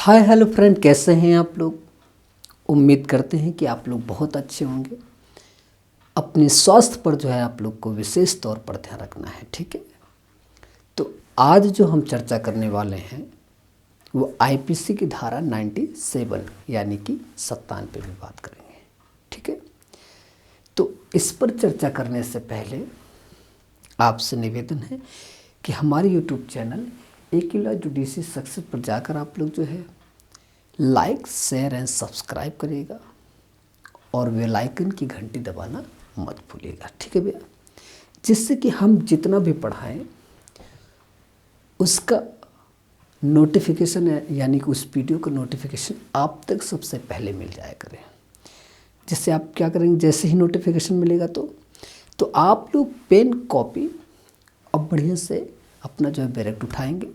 Hi hello friend, कैसे हैं आप लोग। उम्मीद करते हैं कि आप लोग बहुत अच्छे होंगे। अपने स्वास्थ्य पर जो है आप लोग को विशेष तौर पर ध्यान रखना है, ठीक है। तो आज जो हम चर्चा करने वाले हैं वो आईपीसी की धारा 97 यानी कि 97 पे भी बात करेंगे, ठीक है। तो इस पर चर्चा करने से पहले आपसे निवेदन है कि हमारे यूट्यूब चैनल एकिला जुडिशरी सक्सेस पर जाकर आप लोग जो है लाइक शेयर एंड सब्सक्राइब करिएगा और बेल आइकन की घंटी दबाना मत भूलिएगा, ठीक है भैया। जिससे कि हम जितना भी पढ़ाएं उसका नोटिफिकेशन यानी कि उस वीडियो का नोटिफिकेशन आप तक सबसे पहले मिल जाया करें। जिससे आप क्या करेंगे, जैसे ही नोटिफिकेशन मिलेगा तो आप लोग पेन कॉपी अब बढ़िया से अपना जो है डायरेक्ट उठाएंगे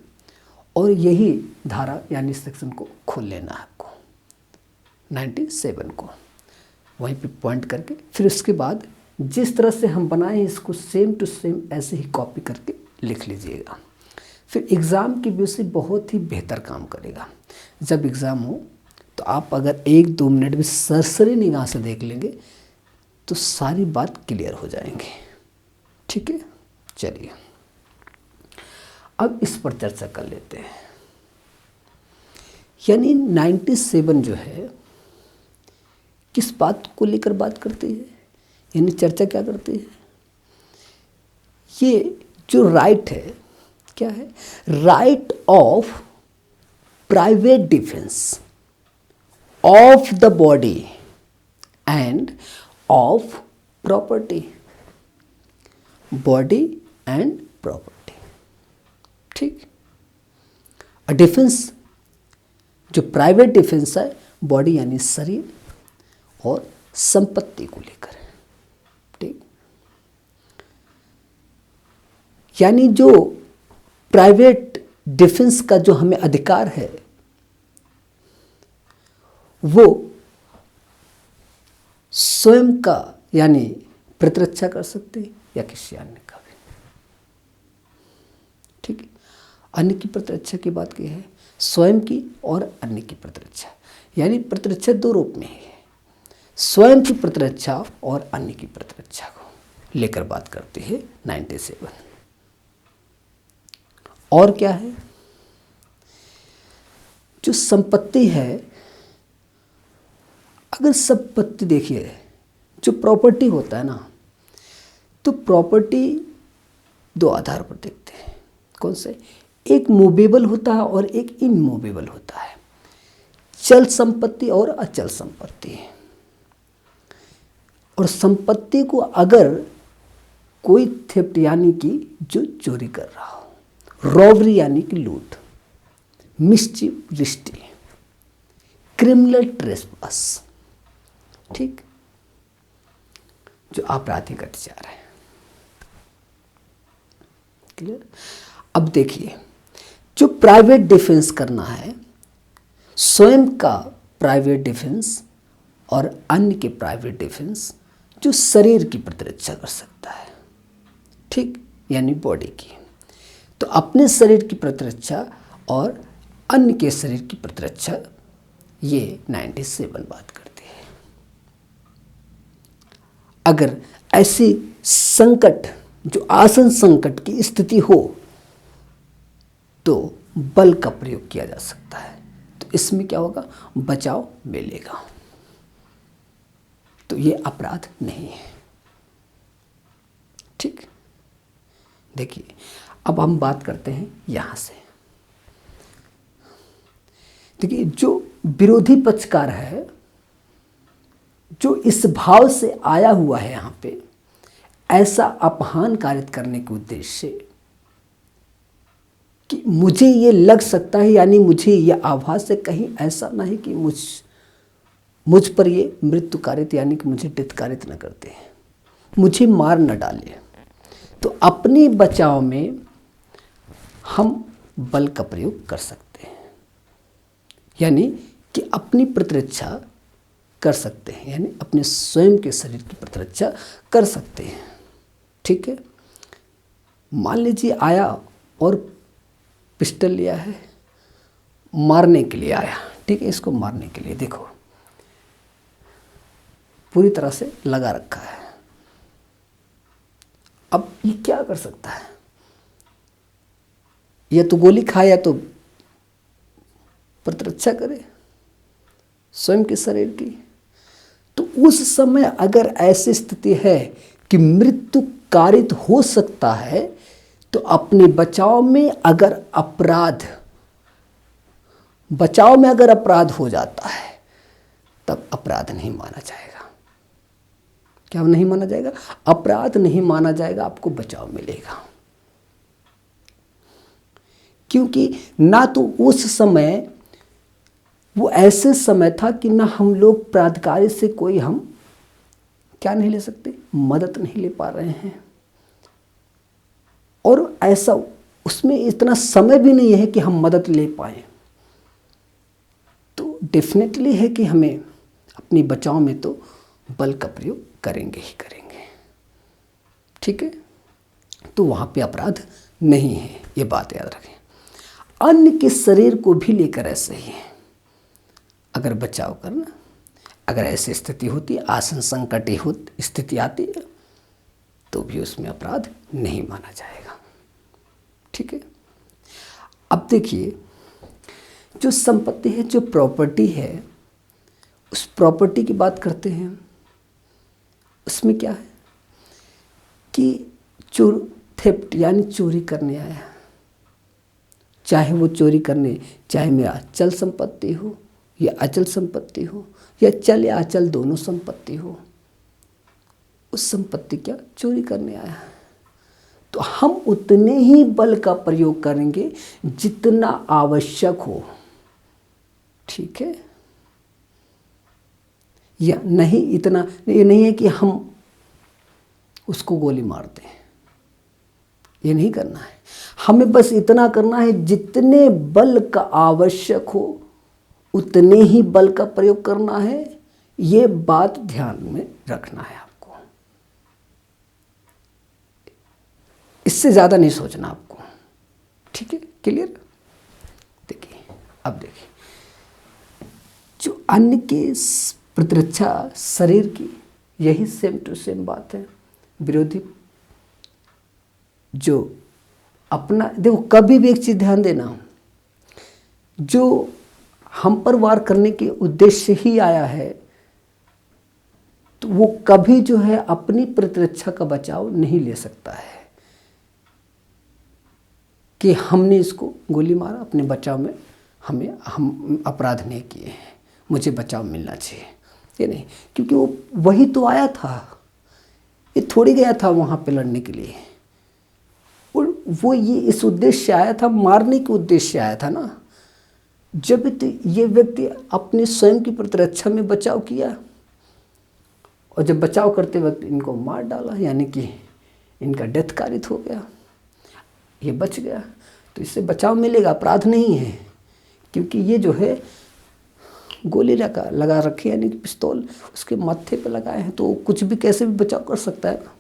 और यही धारा यानी सेक्शन को खोल लेना है आपको, 97 को वहीं पे पॉइंट करके फिर उसके बाद जिस तरह से हम बनाए इसको सेम टू सेम ऐसे ही कॉपी करके लिख लीजिएगा। फिर एग्ज़ाम की व्यू से बहुत ही बेहतर काम करेगा। जब एग्ज़ाम हो तो आप अगर 1-2 मिनट में सरसरी निगाह से देख लेंगे तो सारी बात क्लियर हो जाएंगे, ठीक है। चलिए अब इस पर चर्चा कर लेते हैं। यानी 97 जो है किस बात को लेकर बात करती है, यानी चर्चा क्या करती है। ये जो राइट है क्या है, right of private defence of the body end of property, body and property, ठीक। डिफेंस जो प्राइवेट डिफेंस है, बॉडी यानी शरीर और संपत्ति को लेकर, ठीक। यानी जो प्राइवेट डिफेंस का जो हमें अधिकार है वो स्वयं का यानी प्रतिरक्षा कर सकते हैं या किसी अन्य का भी, ठीक है। अन्य की प्रतिरक्षा की बात की है, स्वयं की और अन्य की प्रतिरक्षा। यानी प्रतिरक्षा दो रूप में है, स्वयं की प्रतिरक्षा और अन्य की प्रतिरक्षा को लेकर बात करती है 97। और क्या है, जो संपत्ति है, अगर संपत्ति देखिए जो प्रॉपर्टी होता है ना, तो प्रॉपर्टी दो आधार पर देखते हैं। कौन से, एक मूवेबल होता है और एक इमूवेबल होता है, चल संपत्ति और अचल संपत्ति। और संपत्ति को अगर कोई थेफ्ट यानी कि जो चोरी कर रहा हो, रॉबरी यानी कि लूट, मिसचीफ रिस्टी, क्रिमिनल ट्रेसपास, ठीक, जो आपराधिक अत्याचार है, क्लियर। अब देखिए जो प्राइवेट डिफेंस करना है, स्वयं का प्राइवेट डिफेंस और अन्य के प्राइवेट डिफेंस, जो शरीर की प्रतिरक्षा कर सकता है, ठीक, यानी बॉडी की। तो अपने शरीर की प्रतिरक्षा और अन्य के शरीर की प्रतिरक्षा, ये 97 बात करती है। अगर ऐसी संकट जो आसन संकट की स्थिति हो तो बल का प्रयोग किया जा सकता है, तो इसमें क्या होगा, बचाव मिलेगा, तो ये अपराध नहीं है, ठीक। देखिए अब हम बात करते हैं यहां से। देखिए जो विरोधी पक्षकार है, जो इस भाव से आया हुआ है यहां पे, ऐसा अपमान कारित करने के उद्देश्य से कि मुझे ये लग सकता है, यानी मुझे ये आभास है कहीं ऐसा ना है कि मुझ पर ये मृत्यु कारित यानी कि मुझे डेथ कारित न करते हैं, मुझे मार न डाले, तो अपने बचाव में हम बल का प्रयोग कर सकते हैं, यानी कि अपनी प्रतिरक्षा कर सकते हैं, यानी अपने स्वयं के शरीर की प्रतिरक्षा कर सकते हैं, ठीक है। मान लीजिए आया और पिस्टल लिया है, मारने के लिए आया, ठीक है, इसको मारने के लिए देखो पूरी तरह से लगा रखा है। अब ये क्या कर सकता है, या तो गोली खाए या तो प्रतिरक्षा करे स्वयं के शरीर की। तो उस समय अगर ऐसी स्थिति है कि मृत्यु कारित हो सकता है, तो अपने बचाव में अगर अपराध हो जाता है तब अपराध नहीं माना जाएगा। क्या नहीं माना जाएगा? अपराध नहीं माना जाएगा, आपको बचाव मिलेगा। क्योंकि ना तो उस समय वो ऐसे समय था कि ना हम लोग प्राधिकारी से कोई हम क्या नहीं ले सकते, मदद नहीं ले पा रहे हैं, और ऐसा उसमें इतना समय भी नहीं है कि हम मदद ले पाए। तो डेफिनेटली है कि हमें अपनी बचाव में तो बल का प्रयोग करेंगे ही करेंगे, ठीक है। तो वहाँ पे अपराध नहीं है, ये बात याद रखें। अन्य के शरीर को भी लेकर ऐसे ही है, अगर बचाव करना, अगर ऐसी स्थिति होती है, आसन संकट स्थिति आती है, तो भी उसमें अपराध नहीं माना जाएगा, ठीक है। अब देखिए, जो संपत्ति है, जो प्रॉपर्टी है, उस प्रॉपर्टी की बात करते हैं। उसमें क्या है कि थेफ्ट यानी चोरी करने आया, चाहे वो चोरी करने, चाहे मेरा अचल संपत्ति हो या अचल संपत्ति हो, या चल या अचल दोनों संपत्ति हो, उस संपत्ति क्या चोरी करने आया है, तो हम उतने ही बल का प्रयोग करेंगे जितना आवश्यक हो, ठीक है। या नहीं, इतना ये नहीं है कि हम उसको गोली मार दें, ये नहीं करना है। हमें बस इतना करना है, जितने बल का आवश्यक हो उतने ही बल का प्रयोग करना है। ये बात ध्यान में रखना है आपको, इससे ज़्यादा नहीं सोचना आपको, ठीक है, क्लियर। देखिए, अब देखिए, जो अन्य के प्रतिरक्षा शरीर की, यही सेम टू सेम बात है। विरोधी जो अपना, देखो कभी भी एक चीज़ ध्यान देना, जो हम पर वार करने के उद्देश्य ही आया है, तो वो कभी जो है अपनी प्रतिरक्षा का बचाव नहीं ले सकता है कि हमने इसको गोली मारा, अपने बचाव में हम अपराध नहीं किए हैं, मुझे बचाव मिलना चाहिए, ये नहीं। क्योंकि वो वही तो आया था, ये थोड़ी गया था वहाँ पे लड़ने के लिए, और वो ये इस उद्देश्य से आया था, मारने के उद्देश्य से आया था ना। जब ये व्यक्ति अपने स्वयं की प्रतिरक्षा में बचाव किया, और जब बचाव करते वक्त इनको मार डाला, यानी कि इनका डेथ कारित हो गया, ये बच गया, तो इससे बचाव मिलेगा, अपराध नहीं है। क्योंकि ये जो है गोली लगा रखी है, यानी कि पिस्तौल उसके माथे पे लगाए हैं, तो कुछ भी कैसे भी बचाव कर सकता है ना।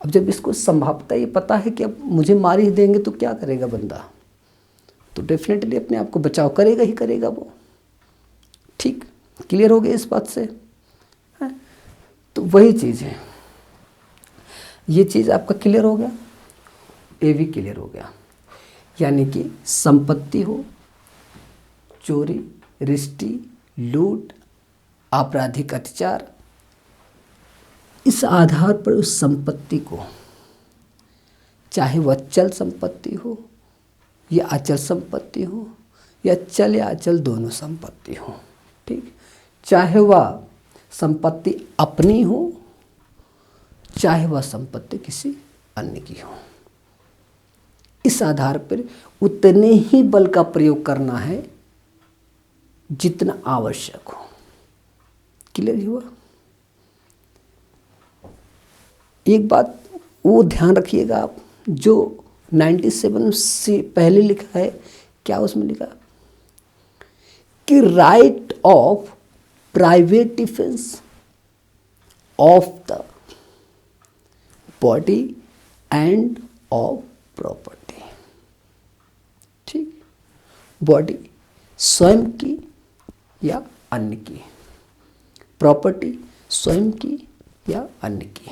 अब जब इसको संभावता ये पता है कि अब मुझे मार ही देंगे, तो क्या करेगा बंदा, तो डेफिनेटली अपने आप को बचाव करेगा ही करेगा वो, ठीक। क्लियर हो गया इस बात से, है? तो वही चीज़ है, ये चीज़ आपका क्लियर हो गया, ये भी क्लियर हो गया। यानी कि संपत्ति हो, चोरी, रिश्ती, लूट, आपराधिक अत्याचार, इस आधार पर उस संपत्ति को, चाहे वह चल संपत्ति हो या अचल संपत्ति हो, या चल या अचल दोनों संपत्ति हो, ठीक, चाहे वह संपत्ति अपनी हो, चाहे वह संपत्ति किसी अन्य की हो, इस आधार पर उतने ही बल का प्रयोग करना है जितना आवश्यक हो। क्लियर हुआ? एक बात वो ध्यान रखिएगा आप, जो 97 से पहले लिखा है, क्या उसमें लिखा कि right of private defence of the body end of property, ठीक। बॉडी स्वयं की या अन्य की, प्रॉपर्टी स्वयं की या अन्य की।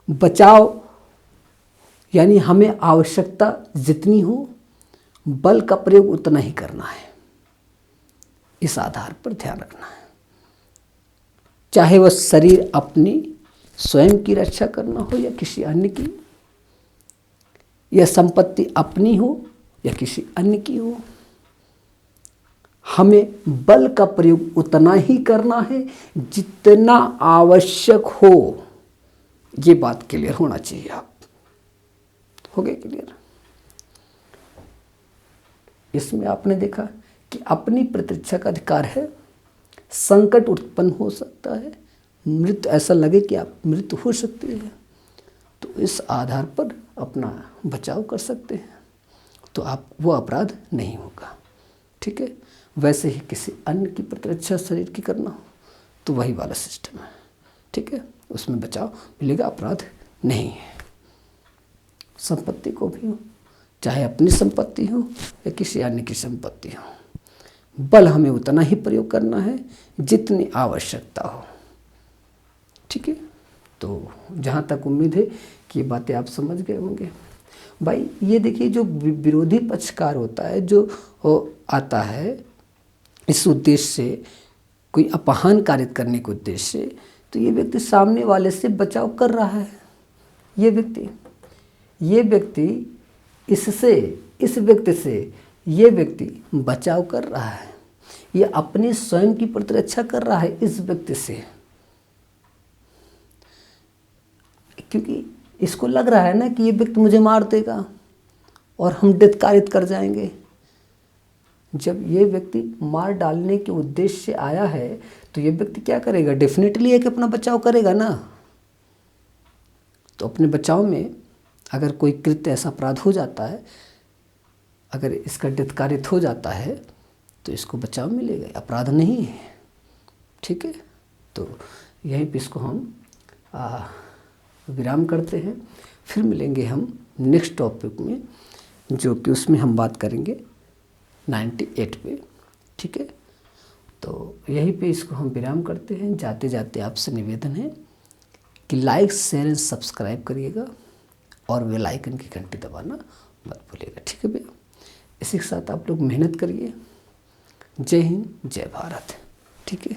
बचाव यानी हमें आवश्यकता जितनी हो बल का प्रयोग उतना ही करना है, इस आधार पर ध्यान रखना है। चाहे वह शरीर अपनी स्वयं की रक्षा करना हो या किसी अन्य की, या संपत्ति अपनी हो या किसी अन्य की हो, हमें बल का प्रयोग उतना ही करना है जितना आवश्यक हो। ये बात क्लियर होना चाहिए। आप हो गए क्लियर? इसमें आपने देखा कि अपनी प्रतिरक्षा का अधिकार है, संकट उत्पन्न हो सकता है, मृत्यु ऐसा लगे कि आप मृत्यु हो सकती है, तो इस आधार पर अपना बचाव कर सकते हैं, तो आप वो अपराध नहीं होगा। ठीक है। वैसे ही किसी अन्य की प्रतिरक्षा शरीर की करना हो तो वही वाला सिस्टम है। ठीक है, उसमें बचाव मिलेगा, अपराध नहीं है। संपत्ति को भी हो, चाहे अपनी संपत्ति हो या किसी अन्य की संपत्ति हो, बल हमें उतना ही प्रयोग करना है जितनी आवश्यकता हो। ठीक है, तो जहाँ तक उम्मीद है कि ये बातें आप समझ गए होंगे। भाई ये देखिए, जो विरोधी पक्षकार होता है, जो आता है इस उद्देश्य से, कोई अपमान कारित करने के उद्देश्य से, तो ये व्यक्ति सामने वाले से बचाव कर रहा है। ये व्यक्ति इससे, इस व्यक्ति से ये व्यक्ति बचाव कर रहा है। ये अपनी स्वयं की प्रतिरक्षा कर रहा है इस व्यक्ति से, क्योंकि इसको लग रहा है ना कि ये व्यक्ति मुझे मार देगा और हम डेथ कारित कर जाएंगे। जब ये व्यक्ति मार डालने के उद्देश्य से आया है तो ये व्यक्ति क्या करेगा? डेफिनेटली है कि अपना बचाव करेगा ना। तो अपने बचाव में अगर कोई कृत्य ऐसा अपराध हो जाता है, अगर इसका डेथ कारित हो जाता है तो इसको बचाव मिलेगा, अपराध नहीं है। ठीक है, तो यहीं पे इसको हम विराम करते हैं। फिर मिलेंगे हम नेक्स्ट टॉपिक में, जो कि उसमें हम बात करेंगे 98 पे। ठीक है, तो यहीं पे इसको हम विराम करते हैं। जाते जाते आपसे निवेदन है कि लाइक, शेयर एंड सब्सक्राइब करिएगा और बेल आइकन की घंटी दबाना मत भूलिएगा। ठीक है भैया, इसी के साथ आप लोग मेहनत करिए। जय हिंद, जय भारत। ठीक है।